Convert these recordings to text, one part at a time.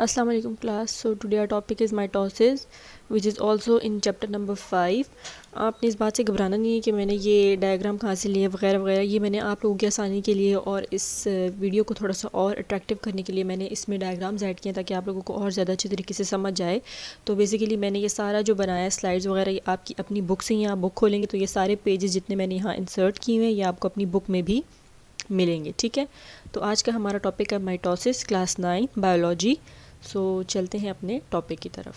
Assalamu alaikum class. So today our topic is mitosis which is also in chapter number 5. आपने इस बात से घबराना नहीं है कि मैंने ये डायग्राम कहाँ से लिए वगैरह वगैरह। ये मैंने आप लोगों की आसानी के लिए और इस वीडियो को थोड़ा सा और अट्रैक्टिव करने के लिए मैंने इसमें डायग्राम्स ऐड किए ताकि आप लोगों को और ज़्यादा अच्छे तरीके से समझ जाए। तो बेसिकली मैंने ये सारा जो बनाया है स्लाइड्स वगैरह ये आपकी अपनी बुक से ही आप बुक खोलेंगे तो ये सारे पेजेस जितने मैंने यहाँ इंसर्ट किए हुए हैं ये आपको अपनी बुक में भी मिलेंगे। ठीक है, तो आज का हमारा टॉपिक है माइटोसिस, क्लास 9 बायोलॉजी। सो चलते हैं अपने टॉपिक की तरफ।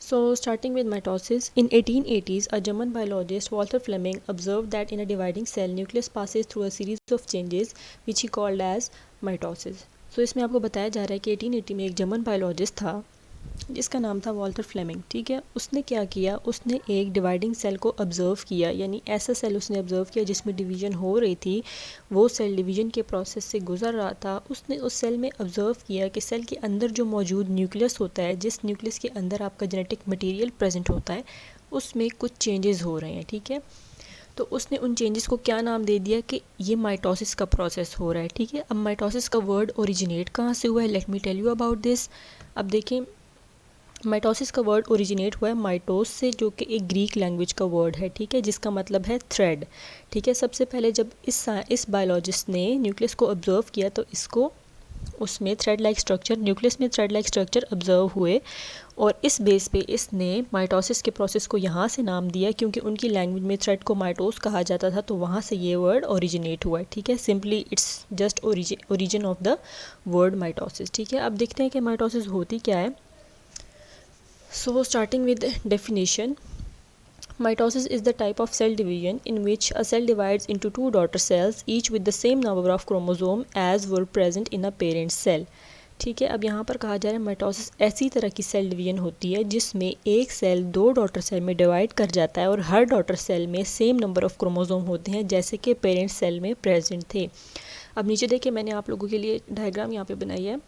So starting with mitosis, in 1880s, a German biologist Walter Fleming observed that in a dividing cell, nucleus passes through a series of changes which he called as mitosis. So इसमें आपको बताया जा रहा है कि 1880 में एक जर्मन बायोलॉजिस्ट था जिसका नाम था वॉल्टर फ्लेमिंग। ठीक है, उसने क्या किया, उसने एक डिवाइडिंग सेल को ऑब्ज़र्व किया, यानी ऐसा सेल उसने ऑब्ज़र्व किया जिसमें डिवीज़न हो रही थी, वो सेल डिवीज़न के प्रोसेस से गुजर रहा था। उसने उस सेल में ऑब्ज़र्व किया कि सेल के अंदर जो मौजूद न्यूक्लियस होता है, जिस न्यूक्लियस के अंदर आपका जेनेटिक मटीरियल प्रेजेंट होता है, उसमें कुछ चेंजेस हो रहे हैं। ठीक है, तो उसने उन चेंजेस को क्या नाम दे दिया कि ये माइटोसिस का प्रोसेस हो रहा है। ठीक है, अब माइटोसिस का वर्ड ओरिजिनेट कहाँ से हुआ है, let me tell you about this. अब देखें, माइटोसिस का वर्ड ओरिजिनेट हुआ है माइटोस से, जो कि एक ग्रीक लैंग्वेज का वर्ड है। ठीक है, जिसका मतलब है थ्रेड। ठीक है, सबसे पहले जब इस बायोलॉजिस्ट ने न्यूक्लियस को ऑब्ज़र्व किया तो इसको उसमें थ्रेड लाइक स्ट्रक्चर, न्यूक्लियस में थ्रेड लाइक स्ट्रक्चर ऑब्ज़र्व हुए और इस बेस पे इसने माइटोसिस के प्रोसेस को यहाँ से नाम दिया क्योंकि उनकी लैंग्वेज में थ्रेड को माइटोस कहा जाता था, तो वहाँ से ये वर्ड ओरिजिनेट हुआ है। ठीक है, simply it's just origin of the word mitosis. ठीक है, अब देखते हैं कि माइटोसिस होती क्या है। So starting with definition, mitosis is the type of cell division in which a cell divides into two daughter cells, each with the same number of chromosome as were present in a parent cell. ठीक है, अब यहाँ पर कहा जा रहा है mitosis ऐसी तरह की सेल डिवीजन होती है जिसमें एक सेल दो डॉटर सेल में डिवाइड कर जाता है और हर डॉटर सेल में सेम नंबर ऑफ क्रोमोसोम होते हैं जैसे कि पेरेंट सेल में प्रेजेंट थे। अब नीचे देखिए, मैंने आप लोगों के लिए डायग्राम यहाँ पे बनाई है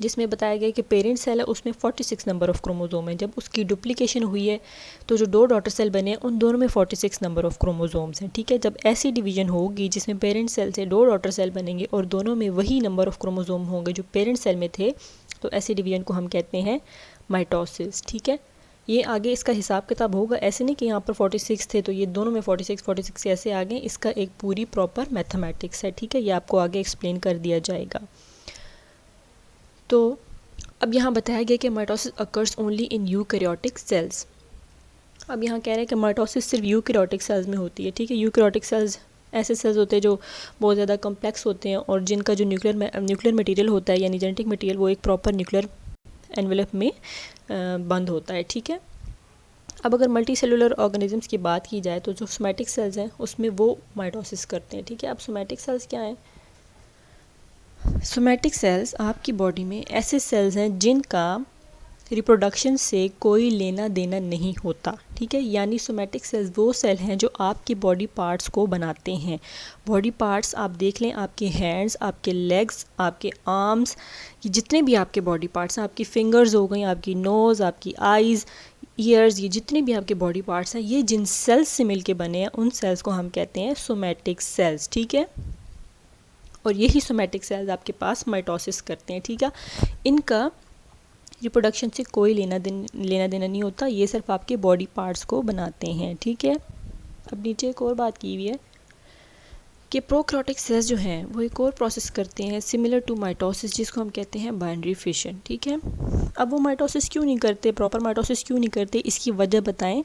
जिसमें बताया गया कि पेरेंट सेल है उसमें 46 नंबर ऑफ क्रोमोसोम है। जब उसकी डुप्लीकेशन हुई है तो जो दो डॉटर सेल बने उन दोनों में 46 नंबर ऑफ क्रोमोसोम्स हैं। ठीक है, जब ऐसी डिवीजन होगी जिसमें पेरेंट सेल से दो डॉटर सेल बनेंगे और दोनों में वही नंबर ऑफ क्रोमोसोम होंगे जो पेरेंट सेल में थे, तो ऐसी डिवीजन को हम कहते हैं माइटोसिस। ठीक है, ये आगे इसका हिसाब किताब होगा, ऐसे नहीं कि यहाँ पर 46 थे तो ये दोनों में 46 ऐसे आगे, इसका एक पूरी प्रॉपर मैथमेटिक्स है। ठीक है, ये आपको आगे एक्सप्लेन कर दिया जाएगा। तो अब यहाँ बताया गया कि mitosis occurs only in eukaryotic cells. अब यहाँ कह रहे हैं कि माइटोसिस सिर्फ यूकैरियोटिक सेल्स में होती है। ठीक है, यूकैरियोटिक सेल्स ऐसे सेल्स होते हैं जो बहुत ज़्यादा कम्प्लेक्स होते हैं और जिनका जो न्यूक्लियर मटेरियल होता है यानी जेनेटिक मटेरियल वो एक प्रॉपर न्यूक्लियर एनवेलप में बंद होता है। ठीक है, अब अगर मल्टी सेलुलर ऑर्गेनिजम्स की बात की जाए तो जो सोमैटिक सेल्स हैं उसमें वो माइटोसिस करते हैं। ठीक है, अब सोमैटिक सेल्स क्या हैं? सोमैटिक सेल्स आपकी बॉडी में ऐसे सेल्स हैं जिनका रिप्रोडक्शन से कोई लेना देना नहीं होता। ठीक है, यानी सोमैटिक सेल्स वो सेल हैं जो आपकी बॉडी पार्ट्स को बनाते हैं। बॉडी पार्ट्स आप देख लें, आपके हैंड्स, आपके लेग्स, आपके आर्म्स, ये जितने भी आपके बॉडी पार्ट्स हैं, आपकी फिंगर्स हो गई, आपकी नोज़, आपकी आइज़, ईयर्स, ये जितने भी आपके बॉडी पार्ट्स हैं ये जिन सेल्स से मिलके बने हैं उन सेल्स को हम कहते हैं सोमैटिक सेल्स। ठीक है, और यही सोमैटिक सेल्स आपके पास माइटोसिस करते हैं। ठीक है, इनका रिप्रोडक्शन से कोई लेना देना नहीं होता, ये सिर्फ आपके बॉडी पार्ट्स को बनाते हैं। ठीक है, अब नीचे एक और बात की हुई है कि प्रोकैरियोटिक सेल्स जो हैं वो एक और प्रोसेस करते हैं सिमिलर टू माइटोसिस जिसको हम कहते हैं बाइनरी फिशन। ठीक है, अब वो माइटोसिस क्यों नहीं करते, प्रॉपर माइटोसिस क्यों नहीं करते, इसकी वजह बताएं।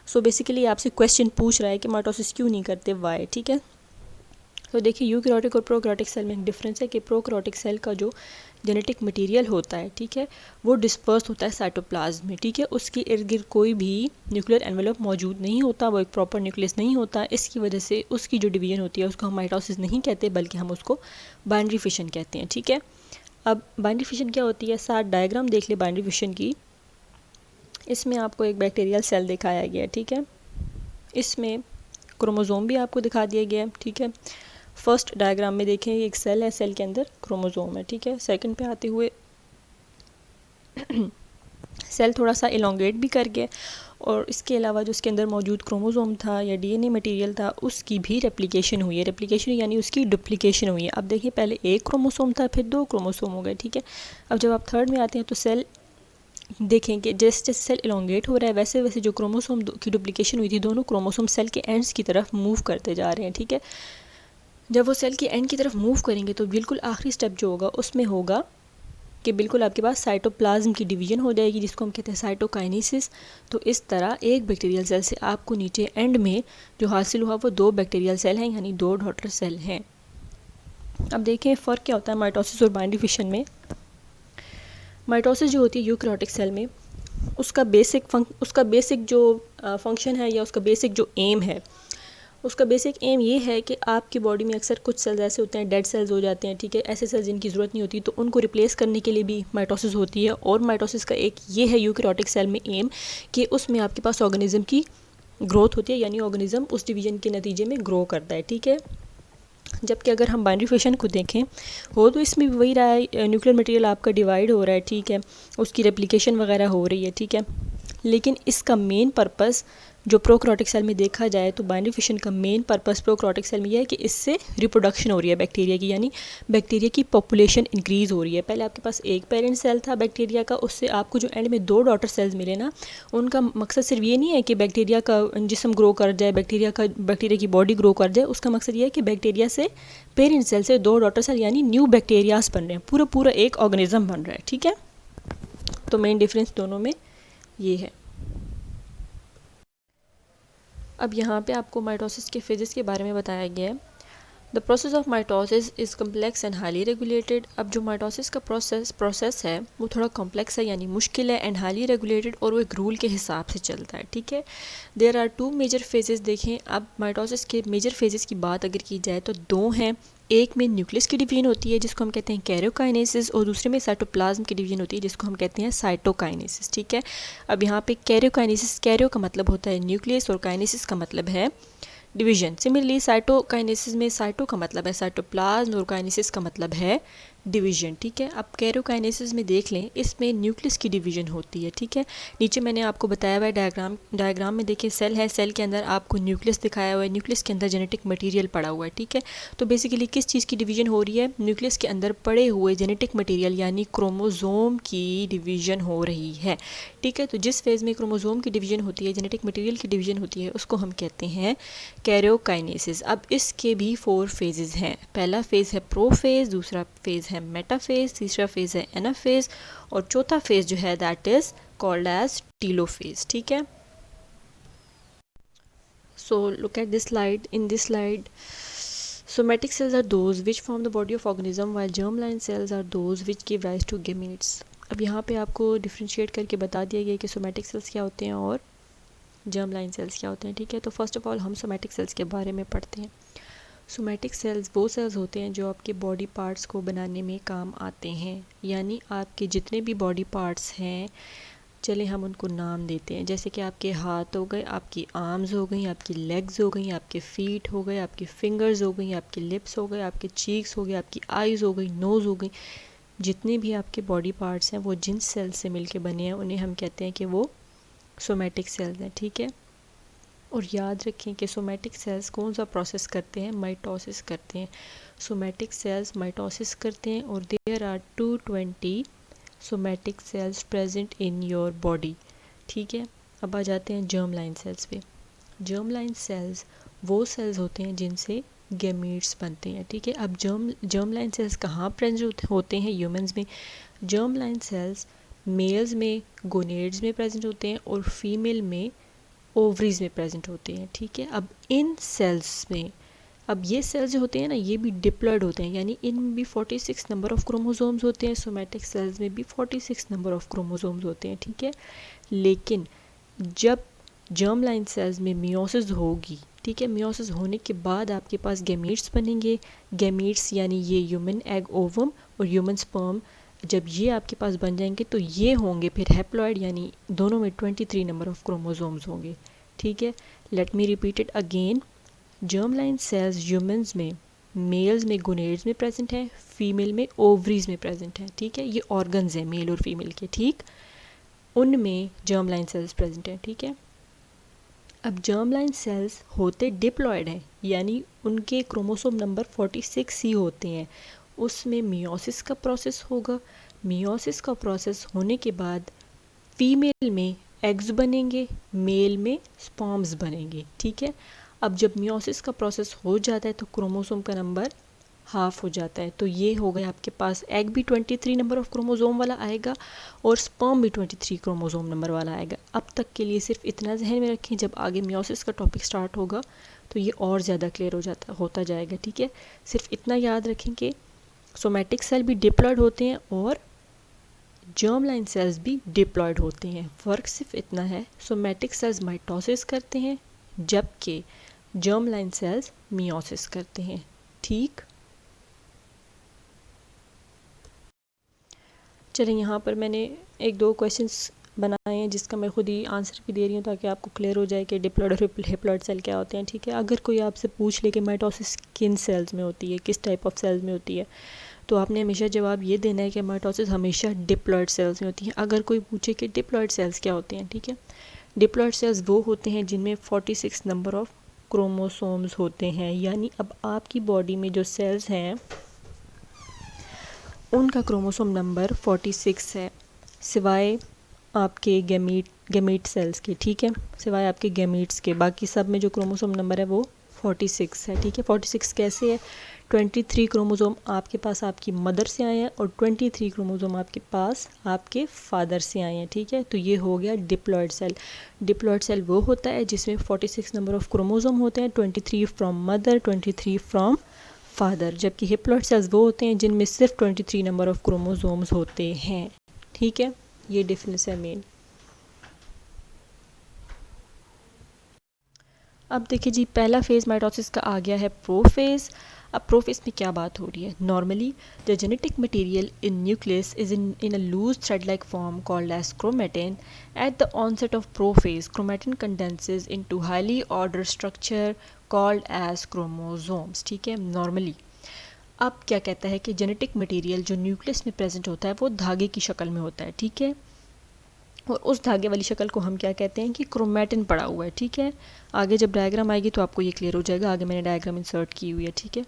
सो बेसिकली आपसे क्वेश्चन पूछ रहा है कि माइटोसिस क्यों नहीं करते, वाई। ठीक है, तो देखिए यूकैरियोटिक और प्रोकैरियोटिक सेल में एक डिफरेंस है कि प्रोकैरियोटिक सेल का जो जेनेटिक मटेरियल होता है, ठीक है, वो डिस्पर्स होता है साइटोप्लाज्म में। ठीक है, उसके इर्द गिर्द कोई भी न्यूक्लियर एनवेलप मौजूद नहीं होता, वो एक प्रॉपर न्यूक्लियस नहीं होता। इसकी वजह से उसकी जो डिवीजन होती है उसको हम माइटोसिस नहीं कहते बल्कि हम उसको बाइनरी फिशन कहते हैं। ठीक है, अब बाइनरी फिशन क्या होती है, साथ डायग्राम देख ले बाइनरी फिशन की। इसमें आपको एक बैक्टीरियल सेल दिखाया गया है। ठीक है, इसमें क्रोमोसोम भी आपको दिखा दिया गया है। ठीक है, फर्स्ट डायग्राम में देखें एक सेल है, सेल के अंदर क्रोमोसोम है। ठीक है, सेकंड पे आते हुए सेल थोड़ा सा इलोंगेट भी कर गया और इसके अलावा जो उसके अंदर मौजूद क्रोमोसोम था या डीएनए मटेरियल था उसकी भी रेप्लिकेशन हुई है। रेप्लिकेशन यानी उसकी डुप्लीकेशन हुई है। अब देखिए पहले एक क्रोमोसोम था, फिर 2 क्रोमोसोम हो गए, ठीक है। अब जब आप थर्ड में आते हैं तो सेल देखेंगे जैसे जैसे सेल इलोंगेट हो रहा है वैसे वैसे जो क्रोमोसोम की डुप्लीकेशन हुई थी, दोनों क्रोमोसोम सेल के एंड्स की तरफ मूव करते जा रहे हैं, ठीक है। जब वो सेल की एंड की तरफ मूव करेंगे तो बिल्कुल आखिरी स्टेप जो होगा उसमें होगा कि बिल्कुल आपके पास साइटोप्लाज्म की डिवीजन हो जाएगी, जिसको हम कहते हैं साइटोकाइनेसिस। तो इस तरह एक बैक्टीरियल सेल से आपको नीचे एंड में जो हासिल हुआ वो 2 बैक्टीरियल सेल हैं, यानी 2 डॉटर सेल हैं। अब देखें फ़र्क क्या होता है माइटोसिस और बाइंडरी फिशन में। माइटोसिस जो होती है यूकैरियोटिक सेल में, उसका बेसिक जो फंक्शन है या उसका बेसिक जो एम है, उसका बेसिक एम ये है कि आपकी बॉडी में अक्सर कुछ सेल्स ऐसे होते हैं, डेड सेल्स हो जाते हैं, ठीक है। ऐसे सेल्स जिनकी ज़रूरत नहीं होती तो उनको रिप्लेस करने के लिए भी माइटोसिस होती है। और माइटोसिस का एक ये है यूकैरियोटिक सेल में एम कि उसमें आपके पास ऑर्गेनिज्म की ग्रोथ होती है, यानी ऑर्गेनिज्म उस डिवीजन के नतीजे में ग्रो करता है, ठीक है। जबकि अगर हम बाइनरी फिशन को देखें हो तो इसमें भी वही रहा है, न्यूक्लियर मटेरियल आपका डिवाइड हो रहा है, ठीक है, उसकी रेप्लिकेशन वगैरह हो रही है, ठीक है। लेकिन इसका मेन पर्पस जो प्रोकैरियोटिक सेल में देखा जाए तो बाइनरी फिशन का मेन पर्पस प्रोकैरियोटिक सेल में यह है कि इससे रिप्रोडक्शन हो रही है बैक्टीरिया की, यानी बैक्टीरिया की पॉपुलेशन इंक्रीज़ हो रही है। पहले आपके पास एक पेरेंट सेल था बैक्टीरिया का, उससे आपको जो एंड में 2 डॉटर सेल्स मिले ना, उनका मकसद सिर्फ ये नहीं है कि बैक्टीरिया का जिस्म ग्रो कर जाए, बैक्टीरिया की बॉडी ग्रो कर जाए। उसका मकसद ये है कि बैक्टीरिया से पेरेंट सेल से 2 डॉटर सेल यानी न्यू बैक्टीरियाज बन रहे हैं, पूरा एक ऑर्गेनिज्म बन रहा है, ठीक है। तो मेन डिफरेंस दोनों में ये है। अब यहाँ पे आपको माइटोसिस के फेजेस के बारे में बताया गया है। The process of mitosis is complex and highly regulated. अब जो माइटोसिस का प्रोसेस है वो थोड़ा कॉम्प्लेक्स है, यानी मुश्किल है, एंड हाईली रेगुलेटेड, और वो एक रूल के हिसाब से चलता है, ठीक है। There are 2 major phases. देखें अब माइटोसिस के मेजर फेजेस की बात अगर की जाए तो 2 हैं। एक में न्यूक्लियस की डिवीजन होती है जिसको हम कहते हैं कैरियोकाइनेसिस, और दूसरे में साइटोप्लाज्म की डिवीजन होती है जिसको हम कहते हैं साइटोकाइनेसिस, ठीक है। अब यहाँ पे कैरियोकाइनेसिस, कैरियो का मतलब होता है न्यूक्लियस और काइनेसिस का मतलब है डिवीजन। सिमिलरली साइटोकाइनेसिस में साइटो का मतलब है साइटोप्लाज्म और काइनेसिस का मतलब है डिवीजन, ठीक है। अब कैरियोकाइनेसिस में देख लें, इसमें न्यूक्लियस की डिवीजन होती है, ठीक है। नीचे मैंने आपको बताया हुआ है डायग्राम में देखिए सेल है, सेल के अंदर आपको न्यूक्लियस दिखाया हुआ है, न्यूक्लियस के अंदर जेनेटिक मटेरियल पड़ा हुआ है, ठीक है। तो बेसिकली किस चीज़ की डिवीजन हो रही है, न्यूक्लियस के अंदर पड़े हुए जेनेटिक मटेरियल यानी क्रोमोजोम की डिवीजन हो रही है, ठीक है। तो जिस फेज़ में क्रोमोजोम की डिवीजन होती है, जेनेटिक मटेरियल की डिवीजन होती है, उसको हम कहते हैं कैरियोकाइनेसिस। अब इसके भी 4 फेजेस हैं। पहला फेज़ है प्रोफेज, दूसरा फेज़ है मेटाफेज, तीसरा फेज़ है एनाफेज, और चौथा फेज़ जो है that is called as telophase, ठीक है। So look at this slide. In this slide, somatic cells are those which form the body of organism, while germline cells are those which give rise to gametes. अब यहाँ पे आपको differentiate करके बता दिया गया कि सोमैटिक सेल्स क्या होते हैं और जर्म-लाइन सेल्स क्या होते हैं, ठीक है। तो फर्स्ट ऑफ ऑल हम सोमैटिक सेल्स के बारे में पढ़ते हैं। सोमैटिक सेल्स वो सेल्स होते हैं जो आपके बॉडी पार्ट्स को बनाने में काम आते हैं, यानी आपके जितने भी बॉडी पार्ट्स हैं, चले हम उनको नाम देते हैं, जैसे कि आपके हाथ हो गए, आपकी आर्म्स हो गई, आपकी लेग्स हो गई, आपके फीट हो गए, आपकी फिंगर्स हो गई, आपके लिप्स हो गए, आपके चीक्स हो गए, आपकी आइज़ हो गई, नोज़ हो गई। जितने भी आपके बॉडी पार्ट्स हैं वो जिन सेल से मिलके बने हैं उन्हें हम कहते हैं कि वो सोमैटिक सेल्स हैं, ठीक है। और याद रखें कि सोमैटिक सेल्स कौन सा प्रोसेस करते हैं, माइटोसिस करते हैं। सोमैटिक सेल्स माइटोसिस करते हैं और there are 220 somatic cells present in your body, ठीक है। अब आ जाते हैं जर्म लाइन सेल्स पे। जर्म लाइन सेल्स वो सेल्स होते हैं जिनसे गैमीट्स बनते हैं, ठीक है। अब जर्म लाइन सेल्स कहाँ प्रेजेंट होते हैं ह्यूमंस में। जर्म लाइन सेल्स मेल्स में गोनेड्स में प्रेजेंट होते हैं और फीमेल में ओवरीज में प्रेजेंट होते हैं, ठीक है। अब इन सेल्स में, अब ये सेल्स जो होते हैं ना, ये भी डिप्लॉयड होते हैं, यानी इनमें भी 46 नंबर ऑफ़ क्रोमोसोम्स होते हैं। सोमैटिक सेल्स में भी 46 नंबर ऑफ़ क्रोमोसोम्स होते हैं, ठीक है। लेकिन जब जर्म लाइन सेल्स में मियोसिस होगी, ठीक है, मियोसिस होने के बाद आपके पास गैमीट्स बनेंगे। गैमीट्स यानी ये ह्यूमन एग ओवम और ह्यूमन स्पर्म, जब ये आपके पास बन जाएंगे तो ये होंगे फिर हैप्लॉइड, यानी दोनों में 23 नंबर ऑफ़ क्रोमोसोम्स होंगे, ठीक है। Let me repeat it again. Germ line cells humans में मेल्स में गोनेड्स में प्रेजेंट है, फीमेल में ओवरीज में प्रेजेंट है, ठीक है। ये ऑर्गन्स हैं मेल और फीमेल के, ठीक। उनमें जर्म लाइन सेल्स प्रेजेंट हैं, ठीक है। अब जर्म लाइन सेल्स होते डिप्लॉयड हैं, यानी उनके क्रोमोसोम नंबर 46 ही होते हैं। उसमें मियोसिस का प्रोसेस होगा। मियोसिस का प्रोसेस होने के बाद फीमेल में एग्स बनेंगे, मेल में स्पर्म्स बनेंगे, ठीक है। अब जब मियोसिस का प्रोसेस हो जाता है तो क्रोमोसोम का नंबर हाफ हो जाता है। तो ये हो गया आपके पास, एग भी 23 नंबर ऑफ क्रोमोसोम वाला आएगा और स्पर्म भी 23 क्रोमोसोम नंबर वाला आएगा। अब तक के लिए सिर्फ इतना जहन में रखें, जब आगे मियोसिस का टॉपिक स्टार्ट होगा तो ये और ज़्यादा क्लियर होता जाएगा, ठीक है। सिर्फ इतना याद रखें कि सोमैटिक सेल भी डिप्लॉयड होते हैं और जर्म लाइन सेल्स भी डिप्लॉयड होते हैं। फ़र्क सिर्फ इतना है, सोमैटिक सेल्स माइटोसिस करते हैं जबकि जर्म लाइन सेल्स मियोसिस करते हैं, ठीक। चलें, यहाँ पर मैंने एक दो क्वेश्चंस बनाए हैं जिसका मैं खुद ही आंसर भी दे रही हूँ ताकि आपको क्लियर हो जाए कि डिप्लॉयड और हैप्लॉयड सेल क्या होते हैं, ठीक है। अगर कोई आपसे पूछ ले कि माइटोसिस किन सेल्स में होती है, किस टाइप ऑफ सेल्स में होती है, तो आपने हमेशा जवाब ये देना है कि माइटोसिस हमेशा डिप्लॉयड सेल्स में होती है। अगर कोई पूछे कि डिप्लॉयड सेल्स क्या होते हैं, ठीक है, डिप्लॉयड सेल्स वो होते हैं जिनमें 46 नंबर ऑफ क्रोमोसोम्स होते हैं। यानी अब आपकी बॉडी में जो सेल्स हैं उनका क्रोमोसोम नंबर 46 है, सिवाय आपके गैमीट सेल्स के, ठीक है, सिवाय आपके गैमीट्स के। बाकी सब में जो क्रोमोसोम नंबर है वो 46 है, ठीक है। 46 कैसे है? 23 क्रोमोसोम आपके पास आपकी मदर से आए हैं और 23 क्रोमोसोम आपके पास आपके फादर से आए हैं, ठीक है। तो ये हो गया डिप्लॉयड सेल। डिप्लॉयड सेल वो होता है जिसमें 46 नंबर ऑफ क्रोमोसोम होते हैं, 23 फ्रॉम मदर, 23 फ्रॉम फादर। जबकि हैप्लॉयड सेल्स वो होते हैं जिनमें सिर्फ 23 नंबर ऑफ क्रोमोसोम्स होते हैं, ठीक है। ये डिफरेंस है मेन। अब देखिए जी, पहला फेज़ माइटोसिस का आ गया है प्रोफेज़। अब प्रोफेज़ में क्या बात हो रही है? Normally the genetic material in nucleus is in a loose thread like form called as chromatin. At the onset of prophase chromatin condenses into highly order structure called as chromosomes, ठीक है, normally. अब क्या कहता है कि genetic material जो nucleus में present होता है वो धागे की शक्ल में होता है, ठीक है। और उस धागे वाली शक्ल को हम क्या कहते हैं कि क्रोमेटिन पड़ा हुआ है, ठीक है। आगे जब डायग्राम आएगी तो आपको ये क्लियर हो जाएगा, आगे मैंने डायग्राम इंसर्ट की हुई है, ठीक है।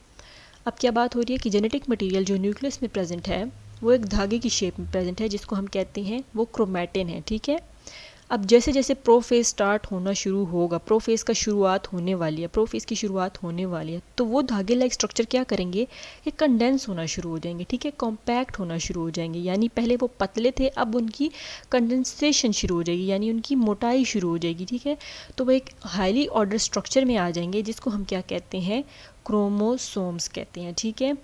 अब क्या बात हो रही है कि जेनेटिक मटेरियल जो न्यूक्लियस में प्रेजेंट है वो एक धागे की शेप में प्रेजेंट है जिसको हम कहते हैं वो क्रोमेटिन है, ठीक है। अब जैसे जैसे प्रोफेज स्टार्ट होना शुरू होगा, प्रोफेज का शुरुआत होने वाली है, प्रोफेज की शुरुआत होने वाली है, तो वो धागे लाइक स्ट्रक्चर क्या करेंगे कि कंडेंस होना शुरू हो जाएंगे, ठीक है, कॉम्पैक्ट होना शुरू हो जाएंगे। यानी पहले वो पतले थे, अब उनकी कंडेंसेशन शुरू हो जाएगी, यानी उनकी मोटाई शुरू हो जाएगी, ठीक है। तो वो एक हाईली ऑर्डर स्ट्रक्चर में आ जाएंगे जिसको हम क्या कहते हैं, क्रोमोसोम्स कहते हैं, ठीक है।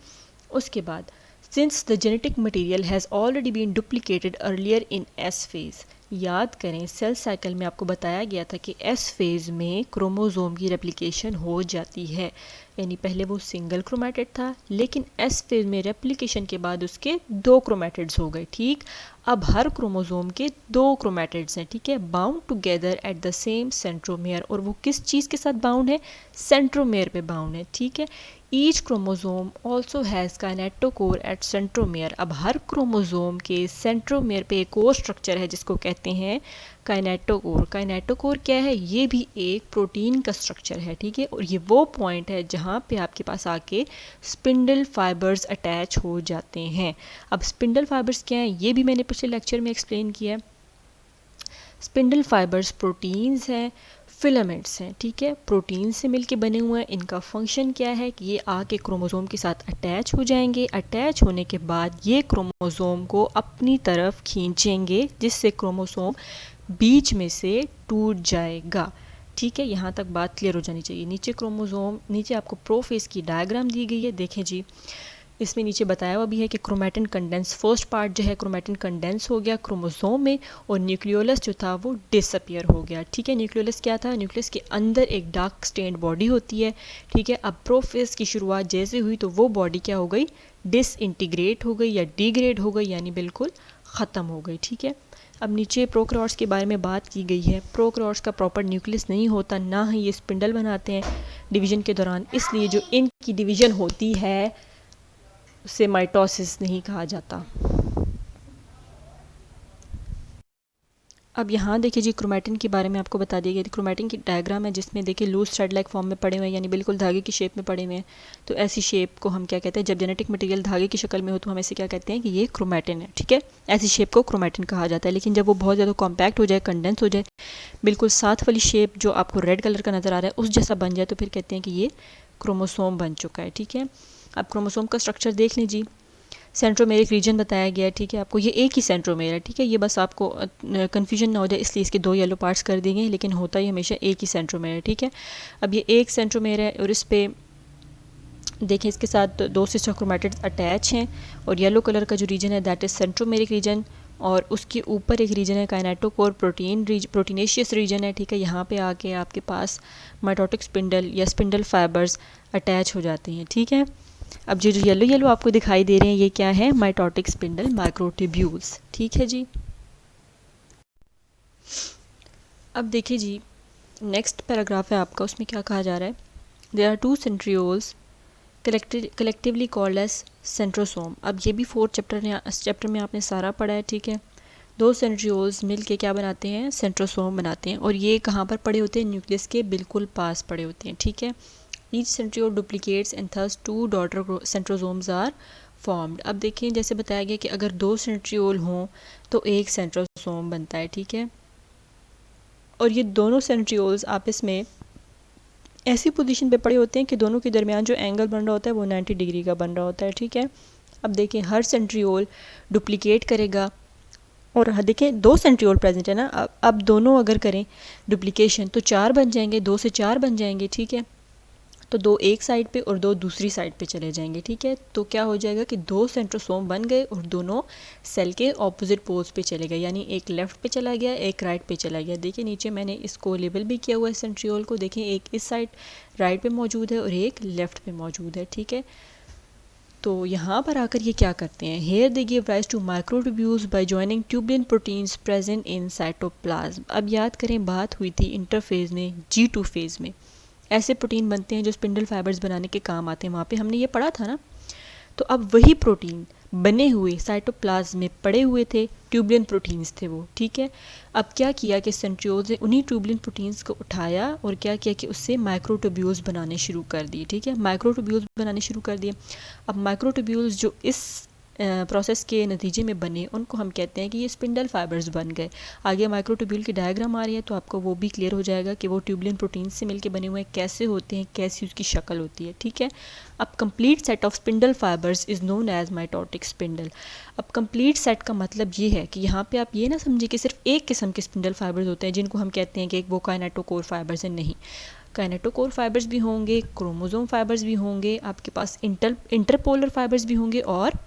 उसके बाद since the genetic material has already been duplicated earlier in S phase, याद करें सेल साइकिल में आपको बताया गया था कि एस फेज़ में क्रोमोसोम की रेप्लिकेशन हो जाती है, यानी पहले वो सिंगल क्रोमैटिड था लेकिन एस फेज़ में रेप्लिकेशन के बाद उसके 2 क्रोमैटिड्स हो गए, ठीक। अब हर क्रोमोसोम के 2 क्रोमैटिड्स हैं, ठीक है, bound together at the same centromere. और वो किस चीज़ के साथ बाउंड है? सेंट्रोमेयर पे बाउंड है, ठीक है। Each chromosome also has kinetochore at centromere. अब हर क्रोमोसोम के सेंट्रोमेयर पे एक और स्ट्रक्चर है जिसको कहते हैं काइनेटोकोर। काइनेटोकोर क्या है? ये भी एक प्रोटीन का स्ट्रक्चर है, ठीक है। और ये वो पॉइंट है जहाँ पे आपके पास आके स्पिंडल फाइबर्स अटैच हो जाते हैं। अब स्पिंडल फाइबर्स क्या हैं ये भी मैंने पिछले लेक्चर में एक्सप्लेन किया है। स्पिंडल फाइबर्स प्रोटीन्स हैं, फिलामेंट्स हैं, ठीक है, प्रोटीन से मिलके बने हुए हैं। इनका फंक्शन क्या है कि ये आके क्रोमोसोम के साथ अटैच हो जाएंगे। अटैच होने के बाद ये क्रोमोसोम को अपनी तरफ खींचेंगे जिससे क्रोमोसोम बीच में से टूट जाएगा, ठीक है। यहाँ तक बात क्लियर हो जानी चाहिए। नीचे क्रोमोसोम, नीचे आपको प्रोफेज की डायग्राम दी गई है, देखें जी, इसमें नीचे बताया हुआ भी है कि क्रोमैटिन कंडेंस, फर्स्ट पार्ट जो है क्रोमैटिन कंडेंस हो गया क्रोमोसोम में और न्यूक्लियोलस जो था वो डिसअपियर हो गया, ठीक है। न्यूक्लियोलस क्या था? न्यूक्लियस के अंदर एक डार्क स्टेन्ड बॉडी होती है, ठीक है। अब प्रोफेज की शुरुआत जैसे हुई तो वो बॉडी क्या हो गई? डिसइंटीग्रेट हो गई या डिग्रेड हो गई, यानी बिल्कुल ख़त्म हो गई, ठीक है। अब नीचे प्रोकैरियोट्स के बारे में बात की गई है। प्रोकैरियोट्स का प्रॉपर न्यूक्लियस नहीं होता, ना ही ये स्पिंडल बनाते हैं डिवीजन के दौरान, इसलिए जो इनकी डिवीजन होती है उसे माइटोसिस नहीं कहा जाता। अब यहाँ देखिए जी क्रोमैटिन के बारे में आपको बता दिया गया। क्रोमैटिन की डायग्राम है जिसमें देखिए लूज थ्रेड लाइक फॉर्म में पड़े हुए हैं, यानी बिल्कुल धागे की शेप में पड़े हुए हैं। तो ऐसी शेप को हम क्या कहते हैं, जब जेनेटिक मटेरियल धागे की शक्ल में हो तो हम ऐसे क्या कहते हैं कि ये क्रोमैटिन है, ठीक है। ऐसी शेप को क्रोमैटिन कहा जाता है। लेकिन जब वो बहुत ज़्यादा कॉम्पैक्ट हो जाए, कंडेंस हो जाए, बिल्कुल साथ वाली शेप जो आपको रेड कलर का नज़र आ रहा है उस जैसा बन जाए, तो फिर कहते हैं कि ये क्रोमोसोम बन चुका है, ठीक है। अब क्रोमोसोम का स्ट्रक्चर देख लीजिए। सेंट्रोमेरिक रीजन बताया गया है, ठीक है। आपको ये एक ही सेंट्रोमेर है, ठीक है। ये बस आपको कन्फ्यूजन ना हो जाए इसलिए इसके दो येलो पार्ट्स कर दिए गए, लेकिन होता ही हमेशा एक ही सेंट्रोमेर है, ठीक है। अब ये एक सेंट्रोमेर है और इस पर देखें इसके साथ दो सिस्टर क्रोमैटिड्स अटैच हैं, और येलो कलर का जो रीजन है दैट इज़ सेंट्रोमेरिक रीजन, और उसके ऊपर एक रीजन है काइनेटोकोर प्रोटीनेशियस रीजन है, ठीक है। यहाँ पे आके आपके पास माइटोटिक स्पिंडल या स्पिंडल फाइबर्स अटैच हो जाते हैं, ठीक है। अब जो येलो येलो आपको दिखाई दे रहे हैं ये क्या है, माइटोटिक स्पिंडल माइक्रोट्यूब्यूल्स, ठीक है जी। अब देखिए जी नेक्स्ट पैराग्राफ है आपका, उसमें क्या कहा जा रहा है, there are two centrioles collectively called as centrosome. अब ये भी फोर्थ चैप्टर में आपने सारा पढ़ा है, ठीक है। दो सेंट्रियोल्स मिल के क्या बनाते हैं, सेंट्रोसोम बनाते हैं, और ये कहाँ पर पड़े होते हैं, न्यूक्लियस के बिल्कुल पास पड़े होते हैं, ठीक है। Each centriole duplicates and thus two daughter centrosomes are formed. अब देखिए जैसे बताया गया कि अगर दो सेंट्रियोल हों तो एक सेंट्रोसोम बनता है, ठीक है। और ये दोनों सेंट्रियोल्स आपस में ऐसी पोजीशन पे पड़े होते हैं कि दोनों के दरमियान जो एंगल बन रहा होता है वो 90 डिग्री का बन रहा होता है, ठीक है। अब देखिए हर सेंट्रियोल डुप्लीकेट करेगा, और देखें दो सेंट्रियोल प्रेजेंट है ना। अब दोनों अगर करें डुप्लीकेशन तो चार बन जाएंगे, दो से चार बन जाएंगे, ठीक है। तो दो एक साइड पे और दो दूसरी साइड पे चले जाएंगे, ठीक है। तो क्या हो जाएगा कि दो सेंट्रोसोम बन गए और दोनों सेल के ऑपोजिट पोल्स पे चले गए, यानी एक लेफ्ट पे चला गया, एक राइट पे चला गया। देखिए नीचे मैंने इसको लेबल भी किया हुआ है सेंट्रियोल को, देखें एक इस साइड राइट पे मौजूद है और एक लेफ्ट पे मौजूद है, ठीक है। तो यहाँ पर आकर ये क्या करते हैं, here they give rise to microtubules by joining tubulin proteins present in cytoplasm. अब याद करें बात हुई थी इंटरफेज में, G2 फेज में ऐसे प्रोटीन बनते हैं जो स्पिंडल फाइबर्स बनाने के काम आते हैं, वहाँ पे हमने ये पढ़ा था ना। तो अब वही प्रोटीन बने हुए साइटोप्लाज्म में पड़े हुए थे, ट्यूबुलिन प्रोटीन्स थे वो, ठीक है। अब क्या किया कि सेंट्रियोल्स ने उन्हीं ट्यूबुलिन प्रोटीन्स को उठाया और क्या किया कि उससे माइक्रोट्यूब्यूल्स बनाने शुरू कर दिए, ठीक है। माइक्रोट्यूब्यूल्स बनाने शुरू कर दिए। अब माइक्रोट्यूब्यूल्स जो इस प्रोसेस के नतीजे में बने उनको हम कहते हैं कि ये स्पिंडल फाइबर्स बन गए। आगे माइक्रोट्यूब्यूल की डायग्राम आ रही है तो आपको वो भी क्लियर हो जाएगा कि वो ट्यूबुलिन प्रोटीन से मिलकर बने हुए कैसे होते हैं, कैसी उसकी शक्ल होती है, ठीक है। अब complete set of spindle fibres is known as mitotic spindle. अब कंप्लीट सेट का मतलब ये है कि यहाँ पे आप ये ना समझिए कि सिर्फ एक किस्म के स्पिंडल फाइबर्स होते हैं जिनको हम कहते हैं कि एक वो काइनेटोकोर फाइबर्स है, नहीं। काइनेटोकोर फाइबर्स भी होंगे, क्रोमोसोम फाइबर्स भी होंगे, आपके पास इंटरपोलर फाइबर्स भी होंगे और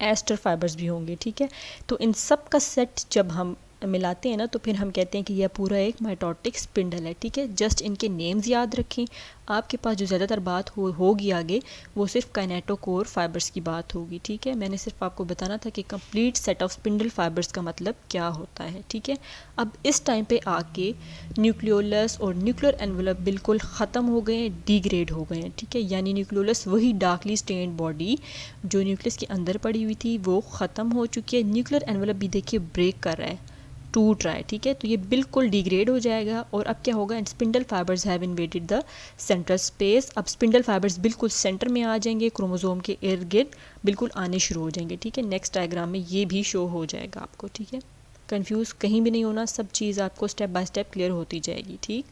एस्टर फाइबर्स भी होंगे, ठीक है। तो इन सब का सेट जब हम मिलाते हैं ना तो फिर हम कहते हैं कि यह पूरा एक माइटोटिक स्पिंडल है, ठीक है। जस्ट इनके नेम्स याद रखें। आपके पास जो ज़्यादातर बात होगी आगे वो सिर्फ काइनेटोकोर फाइबर्स की बात होगी, ठीक है। मैंने सिर्फ आपको बताना था कि complete set of spindle fibres का मतलब क्या होता है, ठीक है। अब इस टाइम पे आके न्यूक्लियोलस और न्यूक्लियर एनवेलप बिल्कुल ख़त्म हो गए हैं, डिग्रेड हो गए हैं, ठीक है। यानी न्यूक्लियोलस वही डार्कली स्टेन्ड बॉडी जो न्यूक्लियस के अंदर पड़ी हुई थी वो ख़त्म हो चुकी है। न्यूक्लियर एनवेलप भी देखिए ब्रेक कर रहा है, टूट रहा है, ठीक है। तो ये बिल्कुल डिग्रेड हो जाएगा और अब क्या होगा, spindle fibres have invaded the central space. अब स्पिंडल फाइबर्स बिल्कुल सेंटर में आ जाएंगे, क्रोमोसोम के इर्द गिर्द बिल्कुल आने शुरू हो जाएंगे, ठीक है। नेक्स्ट डायग्राम में ये भी शो हो जाएगा आपको, ठीक है। कंफ्यूज कहीं भी नहीं होना, सब चीज़ आपको स्टेप बाय स्टेप क्लियर होती जाएगी, ठीक।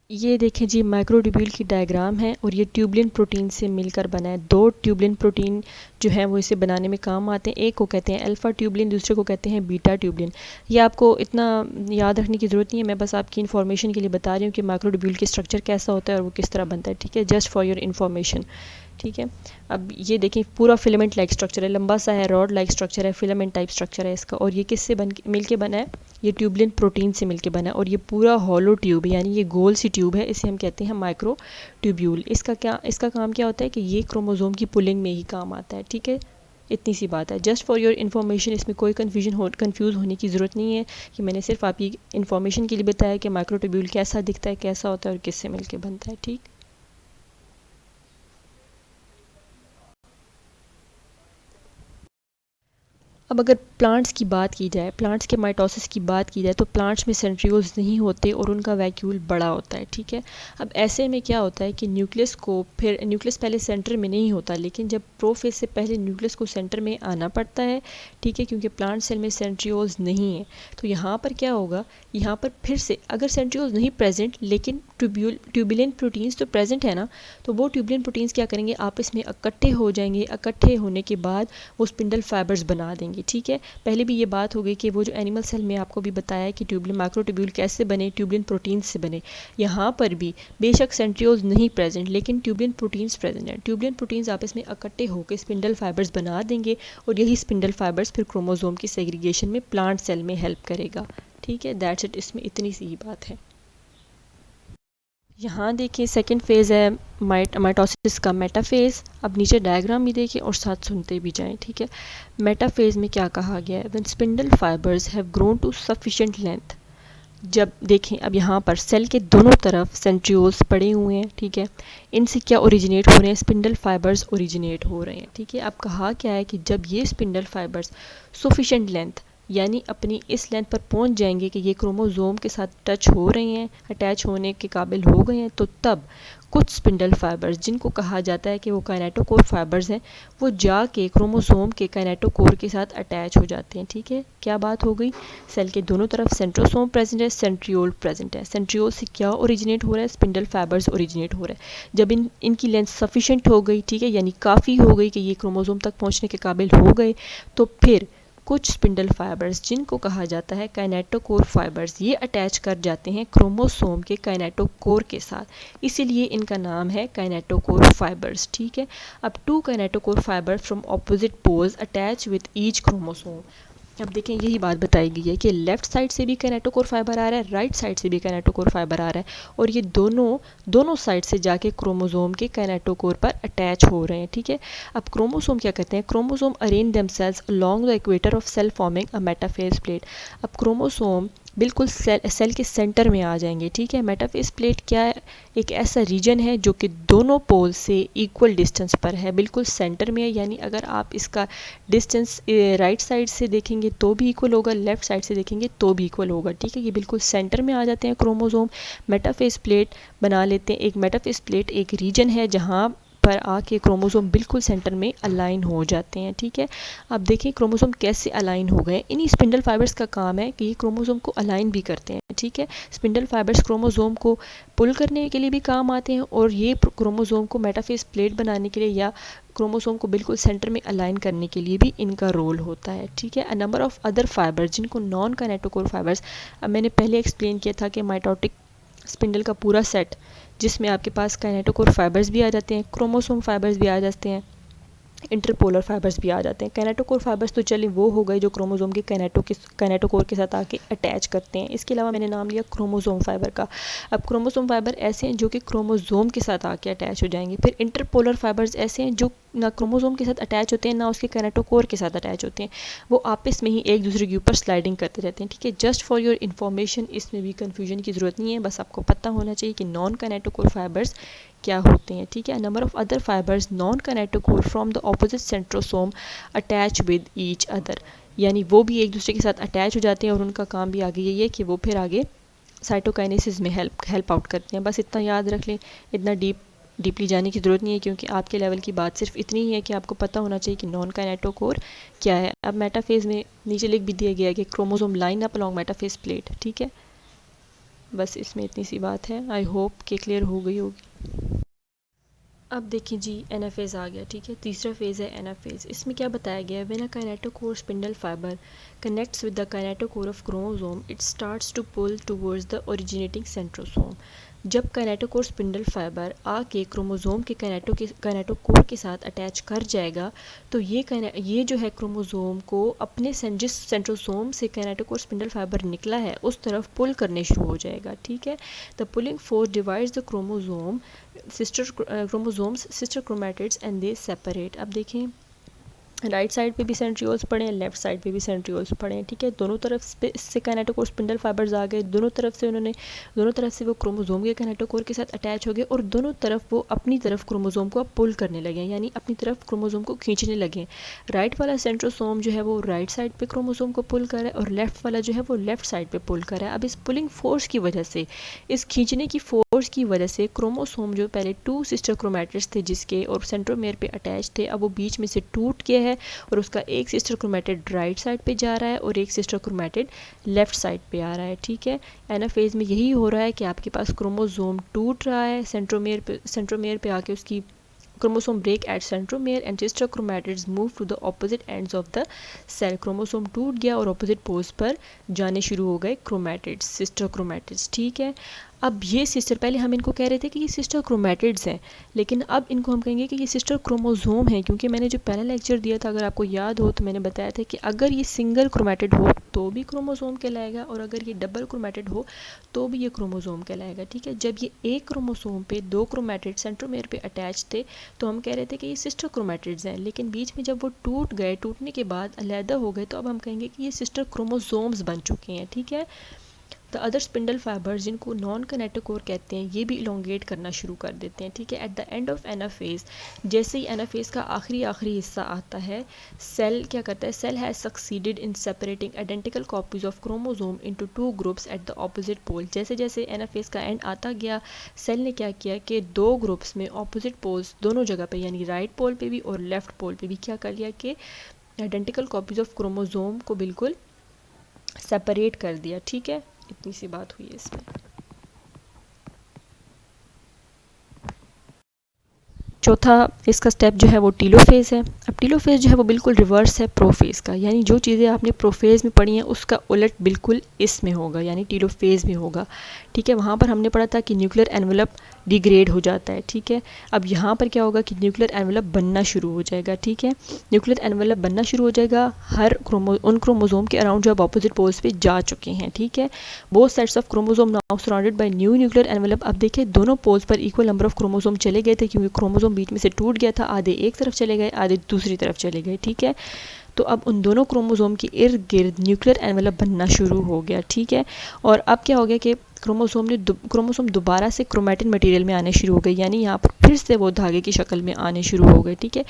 ये देखें जी माइक्रोट्यूब्यूल की डायग्राम है और ये ट्यूबुलिन प्रोटीन से मिलकर बना है। दो ट्यूबुलिन प्रोटीन जो है वो इसे बनाने में काम आते हैं। एक को कहते हैं अल्फा ट्यूबुलिन, दूसरे को कहते हैं बीटा ट्यूबुलिन। ये आपको इतना याद रखने की ज़रूरत नहीं है, मैं बस आपकी इन्फॉर्मेशन के लिए बता रही हूँ कि माइक्रोट्यूब्यूल की स्ट्रक्चर कैसा होता है और वो किस तरह बनता है, ठीक है। जस्ट फॉर योर इन्फॉर्मेशन, ठीक है। अब ये देखें पूरा फिलामेंट लाइक स्ट्रक्चर है, लंबा सा है, रॉड लाइक स्ट्रक्चर है, फिलामेंट टाइप स्ट्रक्चर है इसका। और ये किससे मिलके बना है, ये ट्यूबुलिन प्रोटीन से मिलके बना है। और ये पूरा हॉलो ट्यूब है, यानी ये गोल सी ट्यूब है, इसे हम कहते हैं माइक्रो ट्यूब्यूल। इसका काम क्या होता है कि ये क्रोमोसोम की पुलिंग में ही काम आता है, ठीक है। इतनी सी बात है, जस्ट फॉर योर इन्फॉर्मेशन। इसमें कोई कंफ्यूज होने की ज़रूरत नहीं है कि मैंने सिर्फ आपकी इन्फॉर्मेशन के लिए बताया कि माइक्रोट्यूब्यूल कैसा दिखता है, कैसा होता है और किससे मिलके बनता है, ठीक। अब अगर प्लांट्स की बात की जाए, प्लांट्स के माइटोसिस की बात की जाए, तो प्लांट्स में सेंट्रियोल्स नहीं होते और उनका वैक्यूल बड़ा होता है, ठीक है। अब ऐसे में क्या होता है कि न्यूक्लियस पहले सेंटर में नहीं होता, लेकिन जब प्रोफेज से पहले न्यूक्लियस को सेंटर में आना पड़ता है, ठीक है, क्योंकि प्लांट सेल में सेंट्रियोल्स नहीं है। तो यहाँ पर क्या होगा, यहाँ पर फिर से अगर सेंट्रियोल्स नहीं प्रेजेंट लेकिन ट्यूबुलिन प्रोटीन्स तो प्रेजेंट है ना, तो वो ट्यूबुलिन प्रोटीन्स क्या करेंगे, आपस में इकट्ठे हो जाएंगे। इकट्ठे होने के बाद वो स्पिंडल फाइबर्स बना देंगे, ठीक है। पहले भी ये बात हो गई कि वो जो एनिमल सेल में आपको भी बताया कि ट्यूबुलिन माइक्रोट्यूब्यूल कैसे बने, ट्यूबुलिन प्रोटीन्स से बने। यहाँ पर भी बेशक सेंट्रियोल्स नहीं प्रेजेंट लेकिन ट्यूबुलिन प्रोटीन्स प्रेजेंट हैं। ट्यूबुलिन प्रोटीन्स आपस में इकट्ठे होकर स्पिंडल फाइबर्स बना देंगे और यही स्पिंडल फाइबर्स फिर क्रोमोसोम की सेग्रीगेशन में प्लांट सेल में हेल्प करेगा, ठीक है। दैट्स इट, इसमें इतनी सी ही बात है। यहाँ देखिए सेकंड फेज़ है माइटोसिस का, मेटाफेज़। अब नीचे डायग्राम भी देखिए और साथ सुनते भी जाएं, ठीक है। मेटाफेज़ में क्या कहा गया है, when spindle fibres have grown to sufficient length. जब देखें अब यहाँ पर सेल के दोनों तरफ सेंट्रियोल्स पड़े हुए हैं, ठीक है। इनसे क्या ओरिजिनेट हो रहे हैं, स्पिंडल फाइबर्स ओरिजिनेट हो रहे हैं, ठीक है। अब कहा क्या है कि जब ये स्पिंडल फाइबर्स सफिशिएंट लेंथ यानी अपनी इस लेंथ पर पहुंच जाएंगे कि ये क्रोमोसोम के साथ टच हो रहे हैं, अटैच होने के काबिल हो गए हैं, तो तब कुछ स्पिंडल फाइबर्स जिनको कहा जाता है कि वो काइनेटोकोर फाइबर्स हैं, वो जाके क्रोमोसोम के काइनेटोकोर के साथ अटैच हो जाते हैं, ठीक है। क्या बात हो गई, सेल के दोनों तरफ सेंट्रोसोम प्रेजेंट है, सेंट्रियोल प्रेजेंट है। सेंट्रियोल से क्या ओरिजिनेट हो रहा है, स्पिंडल फाइबर्स ओरिजिनेट हो रहा है। जब इनकी लेंथ सफिशिएंट हो गई, ठीक है, यानी काफ़ी हो गई कि ये क्रोमोसोम तक पहुँचने के काबिल हो गए, तो फिर कुछ स्पिंडल फाइबर्स जिनको कहा जाता है काइनेटोकोर फाइबर्स, ये अटैच कर जाते हैं क्रोमोसोम के काइनेटोकोर के साथ, इसीलिए इनका नाम है काइनेटोकोर फाइबर्स, ठीक है। अब two kinetochore fibre from opposite poles attach with each chromosome. अब देखें यही बात बताई गई है कि लेफ्ट साइड से भी काइनेटोकोर फाइबर आ रहा है, राइट साइड से भी काइनेटोकोर फाइबर आ रहा है, और ये दोनों साइड से जाके क्रोमोसोम के काइनेटोकोर पर अटैच हो रहे हैं, ठीक है। अब क्रोमोसोम क्या करते हैं, chromosome arrange themselves along the equator of cell forming a metaphase plate. अब क्रोमोसोम बिल्कुल सेल के सेंटर में आ जाएंगे, ठीक है। मेटाफेज प्लेट क्या है, एक ऐसा रीजन है जो कि दोनों पोल से इक्वल डिस्टेंस पर है, बिल्कुल सेंटर में है। यानी अगर आप इसका डिस्टेंस राइट साइड से देखेंगे तो भी इक्वल होगा, लेफ्ट साइड से देखेंगे तो भी इक्वल होगा, ठीक है। ये बिल्कुल सेंटर में आ जाते हैं क्रोमोसोम, मेटाफेज प्लेट बना लेते हैं। एक मेटाफेज प्लेट एक रीजन है जहाँ पर आके क्रोमोसोम बिल्कुल सेंटर में अलाइन हो जाते हैं, ठीक है। अब देखिए क्रोमोसोम कैसे अलाइन हो गए, इन्हीं स्पिंडल फाइबर्स का काम है कि ये क्रोमोसोम को अलाइन भी करते हैं, ठीक है। स्पिंडल फाइबर्स क्रोमोसोम को पुल करने के लिए भी काम आते हैं और ये क्रोमोसोम को मेटाफेज प्लेट बनाने के लिए या क्रोमोसोम को बिल्कुल सेंटर में अलाइन करने के लिए भी इनका रोल होता है, ठीक है। A number of other fibres जिनको नॉन काइनेटोकोर फाइबर्स, अब मैंने पहले एक्सप्लेन किया था कि माइटोटिक स्पिंडल का पूरा सेट जिसमें आपके पास काइनेटोकोर फाइबर्स भी आ जाते हैं, क्रोमोसोम फाइबर्स भी आ जाते हैं, इंटरपोलर फाइबर्स भी आ जाते हैं। काइनेटोकोर फाइबर्स तो चलिए वो हो गए जो क्रोमोसोम के काइनेटोकोर के साथ आके अटैच करते हैं। इसके अलावा मैंने नाम लिया क्रोमोसोम फाइबर का। अब क्रोमोसोम फाइबर ऐसे हैं जो कि क्रोमोसोम के साथ आके अटैच हो जाएंगे। फिर इंटरपोलर फाइबर्स ऐसे हैं जो ना क्रोमोसोम के साथ अटैच होते हैं ना उसके काइनेटोकोर के साथ अटैच होते हैं, वो आपस में ही एक दूसरे के ऊपर स्लाइडिंग करते रहते हैं, ठीक है। जस्ट फॉर योर इन्फॉर्मेशन, इसमें भी कन्फ्यूजन की ज़रूरत नहीं है, बस आपको पता होना चाहिए कि नॉन काइनेटोकोर फाइबर्स क्या होते हैं, ठीक है। Number of other fibres non kinetochore from the opposite centrosome attach with each other, यानी वो भी एक दूसरे के साथ अटैच हो जाते हैं और उनका काम भी आगे यही है कि वो फिर आगे साइटोकाइनेसिस में हेल्प आउट करते हैं। बस इतना याद रख लें, इतना डीपली जाने की ज़रूरत नहीं है, क्योंकि आपके लेवल की बात सिर्फ इतनी ही है कि आपको पता होना चाहिए कि नॉन काइनेटोकोर क्या है। अब मेटाफेज में नीचे लिख भी दिया गया है कि chromosome line up along metaphase plate, ठीक है। बस इसमें इतनी सी बात है, आई होप कि क्लियर हो गई होगी। अब देखिए जी एनाफेज़ आ गया, ठीक है। तीसरा फेज़ है एनाफेज़। इसमें क्या बताया गया है, when a kinetochore spindle fibre connects with the kinetochore of chromosome it starts to pull towards the originating centrosome. जब काइनेटोकोर स्पिंडल फाइबर आके क्रोमोसोम के काइनेटोकोर के साथ अटैच कर जाएगा, तो ये जो है क्रोमोसोम को अपने जिस सेंट्रोसोम से काइनेटोकोर स्पिंडल फाइबर निकला है उस तरफ पुल करने शुरू हो जाएगा, ठीक है। The pulling force divides the chromosomes sister chromatids and they separate. अब देखें राइट साइड पे भी सेंट्रियोल्स पड़े हैं, लेफ्ट साइड पे भी सेंट्रियोल्स पड़े हैं, ठीक है। दोनों तरफ पे इससे काइनेटोकोर स्पिंडल फाइबर्स आ गए, दोनों तरफ से वो क्रोमोसोम के काइनेटोकोर के साथ अटैच हो गए और दोनों तरफ वो अपनी तरफ क्रोमोसोम को पुल करने लगे, यानी अपनी तरफ क्रोमोसोम को खींचने लगे। राइट वाला सेंट्रोसोम जो है वो राइट साइड पे क्रोमोसोम को पुल कर रहा है और लेफ्ट वाला जो है वो लेफ्ट साइड पे पुल कर रहा है। अब इस पुलिंग फोर्स की वजह से, इस खींचने की फोर्स की वजह से क्रोमोसोम जो पहले 2 सिस्टर क्रोमैटिड्स थे जिसके और सेंट्रोमेयर पे अटैच थे, अब वो बीच में से टूट गया है और उसका एक सिस्टर क्रोमैटिड राइट साइड पे जा रहा है और एक सिस्टर क्रोमैटिड लेफ्ट साइड पे आ रहा है, ठीक है। एनाफेज में यही हो रहा है कि आपके पास क्रोमोसोम टूट रहा है, सेंट्रोमेयर पे आके उसकी chromosome break at centromere and sister chromatids move to the opposite ends of the cell। Chromosome टूट गया और ऑपोजिट पोज पर जाने शुरू हो गए क्रोमैटिड्स, सिस्टर क्रोमैटिड्स, ठीक है। अब ये सिस्टर, पहले हम इनको कह रहे थे कि ये सिस्टर क्रोमैटिड्स हैं, लेकिन अब इनको हम कहेंगे कि ये सिस्टर क्रोमोसोम है, क्योंकि मैंने जो पहला लेक्चर दिया था, अगर आपको याद हो तो मैंने बताया था कि अगर ये सिंगल क्रोमैटिड हो तो भी क्रोमोसोम कहलाएगा और अगर ये डबल क्रोमैटिड हो तो भी ये क्रोमोसोम कहलाएगा, ठीक है। जब ये एक क्रोमोसोम पे 2 क्रोमैटिड सेंट्रोमेयर पे अटैच थे तो हम कह रहे थे कि ये सिस्टर क्रोमैटिड्स हैं, लेकिन बीच में जब वो टूट गए, टूटने के बाद अलहदा हो गए, तो अब हम कहेंगे कि ये सिस्टर क्रोमोसोम्स बन चुके हैं, ठीक है। द अदर स्पिंडल फाइबर्स जिनको नॉन कैनेटोकोर कहते हैं, ये भी इलोंगेट करना शुरू कर देते हैं, ठीक है। At the end of anaphase, जैसे ही एनाफेज का आखिरी हिस्सा आता है, सेल क्या करता है, cell has succeeded in separating identical copies of chromosome into 2 groups at the opposite pole. जैसे जैसे एनाफेज का एंड आता गया, सेल ने क्या किया कि 2 ग्रुप्स में ऑपोजिट पोल्स दोनों जगह पे, यानी राइट पोल पे भी और लेफ्ट पोल पे भी क्या कर लिया कि आइडेंटिकल कॉपीज ऑफ क्रोमोसोम को बिल्कुल सेपरेट कर दिया, ठीक है। इतनी सी बात हुई है इसमें। चौथा इसका स्टेप जो है वो टीलोफेज है। अब टीलोफेज जो है वो बिल्कुल रिवर्स है प्रोफेज का, यानी जो चीज़ें आपने प्रोफेज में पढ़ी हैं उसका उलट बिल्कुल इसमें होगा, यानी टीलोफेज में होगा, ठीक है। वहाँ पर हमने पढ़ा था कि न्यूक्लियर एनवेलप डिग्रेड हो जाता है, ठीक है। अब यहाँ पर क्या होगा कि न्यूक्लियर एनवेलप बनना शुरू हो जाएगा, ठीक है। न्यूक्लियर एनवेलप बनना शुरू हो जाएगा उन क्रोमोसोम के अराउंड जो अब ऑपोजिट पोल्स पे जा चुके हैं, ठीक है। Both sets of chromosome now surrounded by new nuclear envelope. अब देखिए दोनों पोल्स पर इक्वल नंबर ऑफ क्रोमोसोम चले गए थे, क्योंकि क्रोमोसोम बीच में से टूट गया था, आधे एक तरफ चले गए, आधे दूसरी तरफ चले गए, ठीक है। तो अब उन दोनों क्रोमोसोम के इर्द गिर्द न्यूक्लियर एनवेलप बनना शुरू हो गया, ठीक है। और अब क्या हो गया कि क्रोमोसोम दोबारा से क्रोमैटिन मटेरियल में आने शुरू हो गए, यानी यहाँ पर फिर से वो धागे की शक्ल में आने शुरू हो गए, ठीक है।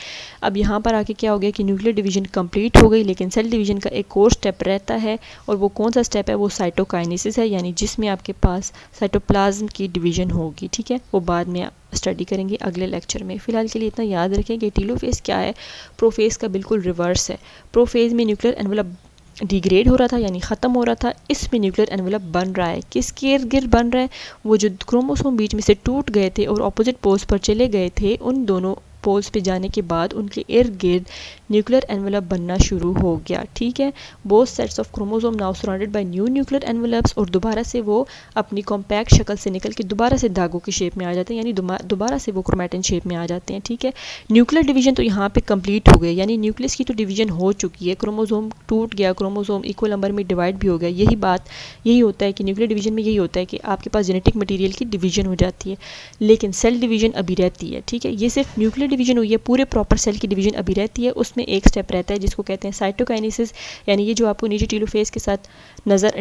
अब यहाँ पर आके क्या हो गया कि न्यूक्लियर डिवीजन कंप्लीट हो गई, लेकिन सेल डिवीजन का एक और स्टेप रहता है, और वो कौन सा स्टेप है, वो साइटोकाइनेसिस है, यानी जिसमें आपके पास साइटोप्लाज्म की डिवीजन होगी, ठीक है। वो बाद में स्टडी करेंगे अगले लेक्चर में। फिलहाल के लिए इतना याद रखें कि टीलोफेज क्या है, प्रोफेज का बिल्कुल रिवर्स है। प्रोफेज में न्यूक्लियर एनवेलप डिग्रेड हो रहा था, यानी ख़त्म हो रहा था, इसमें न्यूक्लियर एनवेलप बन रहा है। किसके इर्द गिर्द बन रहा है, वो जो क्रोमोसोम बीच में से टूट गए थे और ऑपोजिट पोल्स पर चले गए थे, उन दोनों पोल्स पे जाने के बाद उनके इर्द गिर्द न्यूक्लियर एनवेलप बनना शुरू हो गया, ठीक है। Both sets of chromosome now surrounded by new nuclear envelopes, और दोबारा से वो अपनी कॉम्पैक्ट शक्ल से निकल के दोबारा से धागों की शेप में आ जाते हैं, यानी दोबारा से वो क्रोमैटिन शेप में आ जाते हैं, ठीक है। न्यूक्लियर डिवीजन तो यहाँ पे कंप्लीट हो गए, यानी न्यूक्लियस की तो डिवीजन हो चुकी है, क्रोमोसोम टूट गया, क्रोमोसोम इक्वल नंबर में डिवाइड भी हो गया। यही होता है कि न्यूक्लियर डिवीजन में यही होता है कि आपके पास जेनेटिक मटीरियल की डिवीजन हो जाती है, लेकिन सेल डिवीजन अभी रहती है, ठीक है। ये सिर्फ न्यूक्लियर डिवीजन हुई है, पूरे प्रॉपर सेल की डिवीजन अभी रहती है। उसमें एक स्टेप रहता है जिसको कहते हैं साइटोकाइनेसिस, यानी ये जो आपको नीचे टीलोफेज के साथ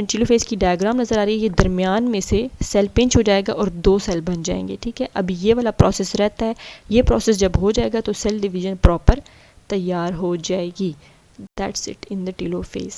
टीलोफेज की डायग्राम नज़र आ रही है, ये दरमियान में से सेल पिंच हो जाएगा और 2 सेल बन जाएंगे, ठीक है। अभी ये वाला प्रोसेस रहता है, ये प्रोसेस जब हो जाएगा तो सेल डिवीजन प्रॉपर तैयार हो जाएगी। That's it in the telophase.